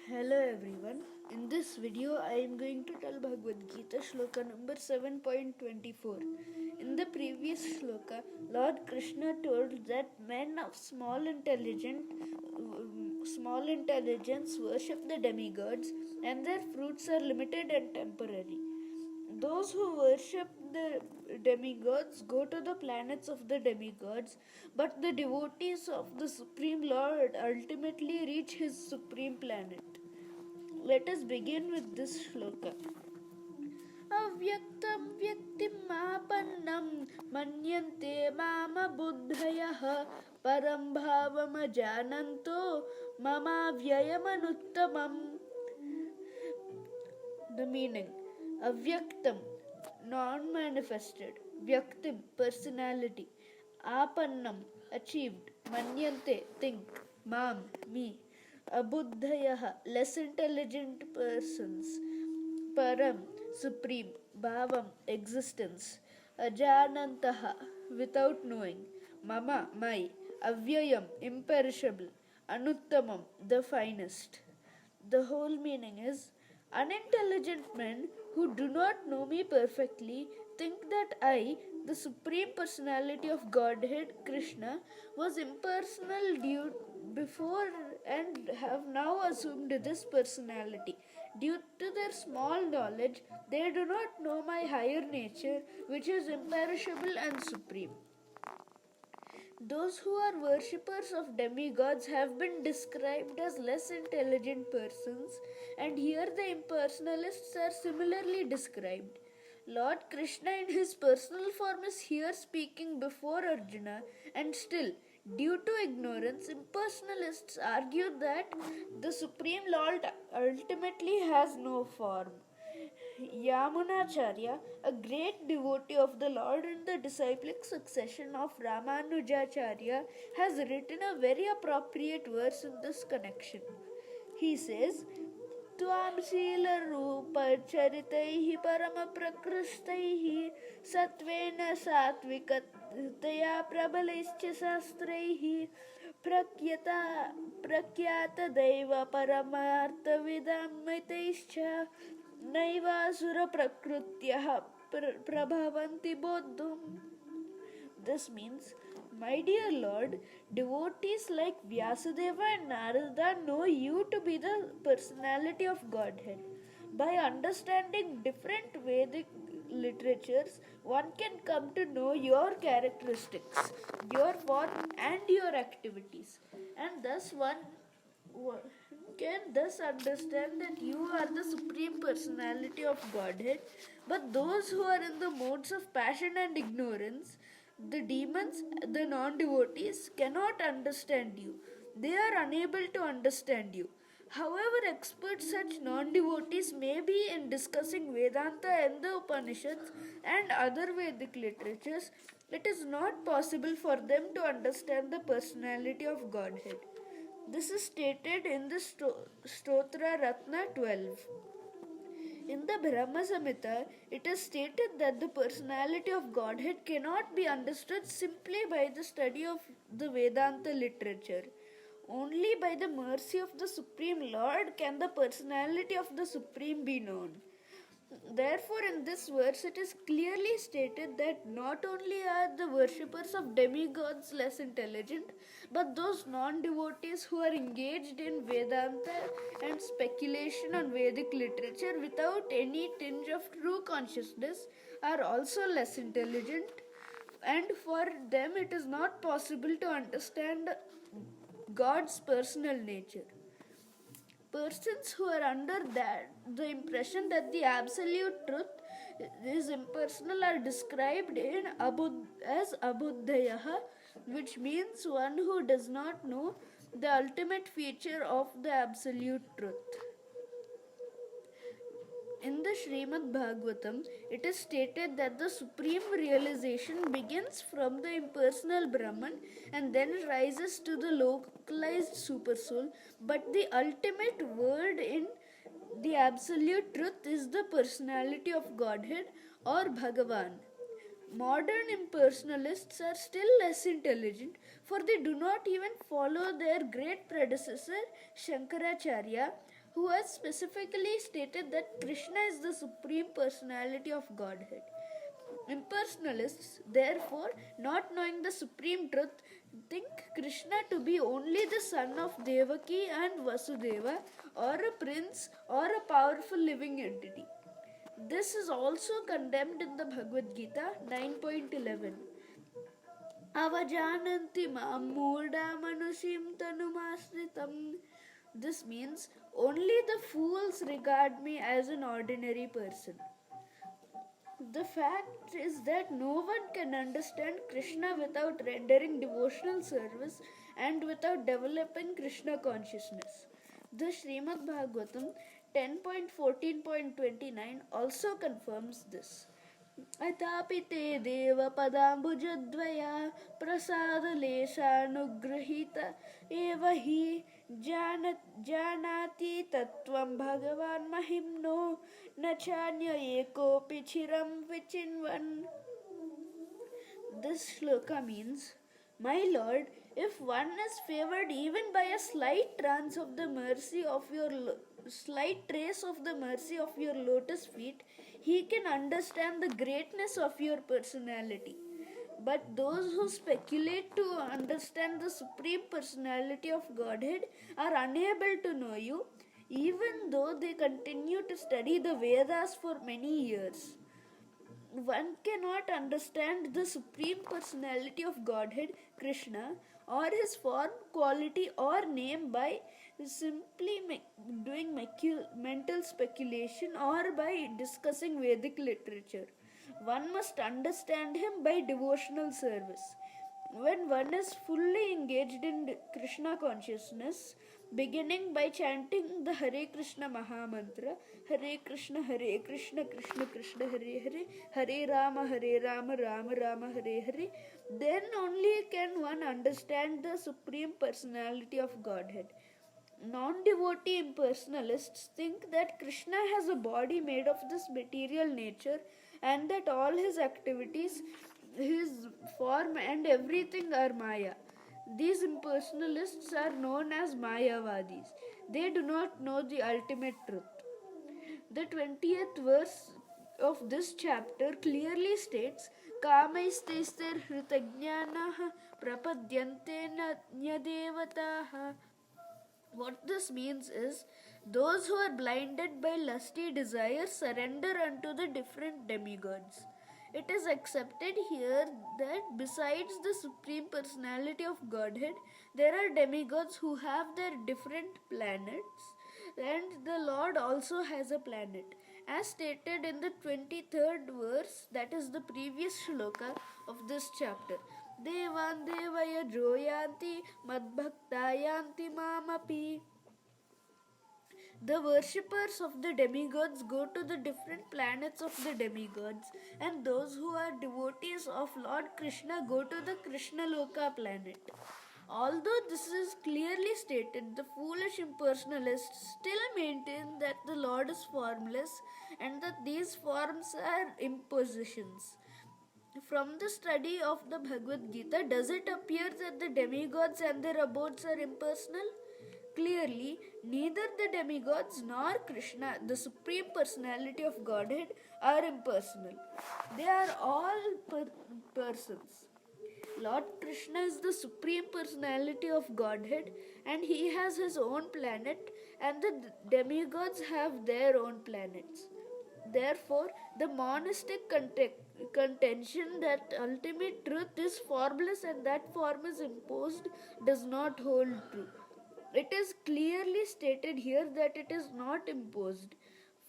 Hello everyone. In this video I am going to tell Bhagavad Gita shloka number 7.24. In the previous shloka, Lord Krishna told that men of small intelligence worship the demigods and their fruits are limited and temporary. Those who worship the demigods go to the planets of the demigods, but the devotees of the Supreme Lord ultimately reach his supreme planet. Let us begin with this shloka. Avyaktam vyaktim apannam manyante mama buddhayah param bhavam jananto mama vyayamanuttama. The meaning: Avyaktam, non-manifested; Vyaktim, personality; Apannam, achieved; Manyante, think; Mam, me; Abuddhayaha, less intelligent persons; Param, supreme; Bhavam, existence; Ajanantaha, without knowing; Mama, my; Avyayam, imperishable; Anuttamam, the finest. The whole meaning is: unintelligent men who do not know me perfectly think that I, the Supreme Personality of Godhead, Krishna, was impersonal before and have now assumed this personality. Due to their small knowledge, they do not know my higher nature, which is imperishable and supreme. Those who are worshippers of demigods have been described as less intelligent persons, and here the impersonalists are similarly described. Lord Krishna in his personal form is here speaking before Arjuna, and still, due to ignorance, impersonalists argue that the Supreme Lord ultimately has no form. Yamunacharya, a great devotee of the Lord in the disciplic succession of Ramanujacharya, has written a very appropriate verse in this connection. He says, Tvam Sila Rupa Charitaihi Parama Prakristaihi Satvena Satvikataya Prabalaischa Sastraihi Prakyata Deva Paramartha Vidamitaischa Naivasura Prakrutyah Prabhavanti Bodhum. This means, my dear Lord, devotees like Vyasadeva and Narada know you to be the personality of Godhead. By understanding different Vedic literatures, one can come to know your characteristics, your form, and your activities, and thus one can thus understand that you are the Supreme Personality of Godhead. But those who are in the modes of passion and ignorance, the demons, the non-devotees, cannot understand you. They are unable to understand you. However expert such non-devotees may be in discussing Vedanta and the Upanishads and other Vedic literatures, it is not possible for them to understand the personality of Godhead. This is stated in the Stotra Ratna 12. In the Brahma Samhita, it is stated that the personality of Godhead cannot be understood simply by the study of the Vedanta literature. Only by the mercy of the Supreme Lord can the personality of the Supreme be known. Therefore, in this verse, it is clearly stated that not only are the worshippers of demigods less intelligent, but those non-devotees who are engaged in Vedanta and speculation on Vedic literature without any tinge of true consciousness are also less intelligent, and for them it is not possible to understand God's personal nature. Persons who are under the impression that the absolute truth is impersonal are described as Abuddhayah, which means one who does not know the ultimate feature of the absolute truth. In the Srimad Bhagavatam, it is stated that the supreme realization begins from the impersonal Brahman and then rises to the localized Supersoul, but the ultimate word in the absolute truth is the personality of Godhead or Bhagavan. Modern impersonalists are still less intelligent, for they do not even follow their great predecessor Shankaracharya, who has specifically stated that Krishna is the Supreme Personality of Godhead. Impersonalists, therefore, not knowing the supreme truth, think Krishna to be only the son of Devaki and Vasudeva, or a prince, or a powerful living entity. This is also condemned in the Bhagavad Gita 9.11. Avajananti mam murda manushim tanumasritam. This means only the fools regard me as an ordinary person. The fact is that no one can understand Krishna without rendering devotional service and without developing Krishna consciousness. The Srimad Bhagavatam 10.14.29 also confirms this. Atapi te deva padambujadvaya prasadaleshanugrahita eva hi janati tattvam bhagavan mahimno nachanya ekopi chiram vichinvan. This shloka means, my Lord, if one is favored even by a slight trace of the mercy of your lotus feet, he can understand the greatness of your personality. But those who speculate to understand the Supreme Personality of Godhead are unable to know you, even though they continue to study the Vedas for many years. One cannot understand the Supreme Personality of Godhead, Krishna, or his form, quality, or name by simply doing mental speculation or by discussing Vedic literature. One must understand him by devotional service. When one is fully engaged in Krishna consciousness, beginning by chanting the Hare Krishna Mahamantra, Hare Krishna, Krishna Krishna, Hare Rama, Rama Rama, Hare Hare, then only can one understand the Supreme Personality of Godhead. Non-devotee impersonalists think that Krishna has a body made of this material nature and that all his activities, his form and everything are Maya. These impersonalists are known as Mayavadis. They do not know the ultimate truth. The 20th verse of this chapter clearly states, Kamaistestir hritagnyanaha prapadyante nyadevataha. What this means is, those who are blinded by lusty desires surrender unto the different demigods. It is accepted here that besides the Supreme Personality of Godhead, there are demigods who have their different planets, and the Lord also has a planet. As stated in the 23rd verse, that is the previous shloka of this chapter. Devan devaya joyanti madbhaktayanti mamapi. The worshippers of the demigods go to the different planets of the demigods, and those who are devotees of Lord Krishna go to the Krishnaloka planet. Although this is clearly stated, the foolish impersonalists still maintain that the Lord is formless and that these forms are impositions. From the study of the Bhagavad Gita, does it appear that the demigods and their abodes are impersonal? Clearly, neither the demigods nor Krishna, the Supreme Personality of Godhead, are impersonal. They are all persons. Lord Krishna is the Supreme Personality of Godhead, and he has his own planet, and the demigods have their own planets. Therefore, the monistic contention that ultimate truth is formless and that form is imposed does not hold true. It is clearly stated here that it is not imposed.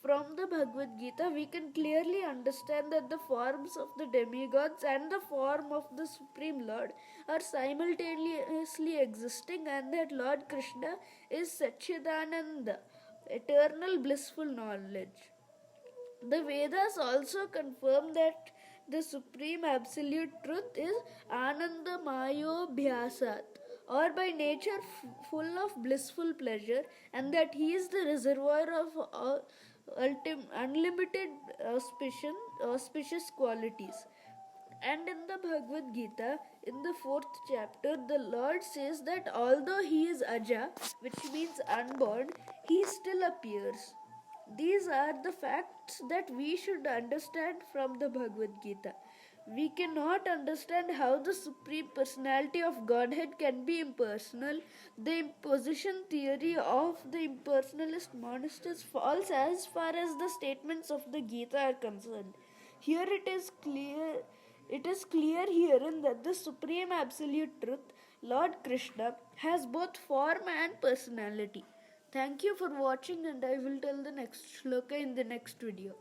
From the Bhagavad Gita, we can clearly understand that the forms of the demigods and the form of the Supreme Lord are simultaneously existing, and that Lord Krishna is Satchidananda, eternal blissful knowledge. The Vedas also confirm that the Supreme Absolute Truth is Ananda Mayo Bhyasat, or by nature full of blissful pleasure, and that he is the reservoir of unlimited auspicious qualities. And in the Bhagavad Gita, in the 4th chapter, the Lord says that although he is Aja, which means unborn, he still appears. These are the facts that we should understand from the Bhagavad Gita. We cannot understand how the Supreme Personality of Godhead can be impersonal. The imposition theory of the impersonalist monasters falls as far as the statements of the Gita are concerned. Here it is clear herein that the Supreme Absolute Truth, Lord Krishna, has both form and personality. Thank you for watching, and I will tell the next shloka in the next video.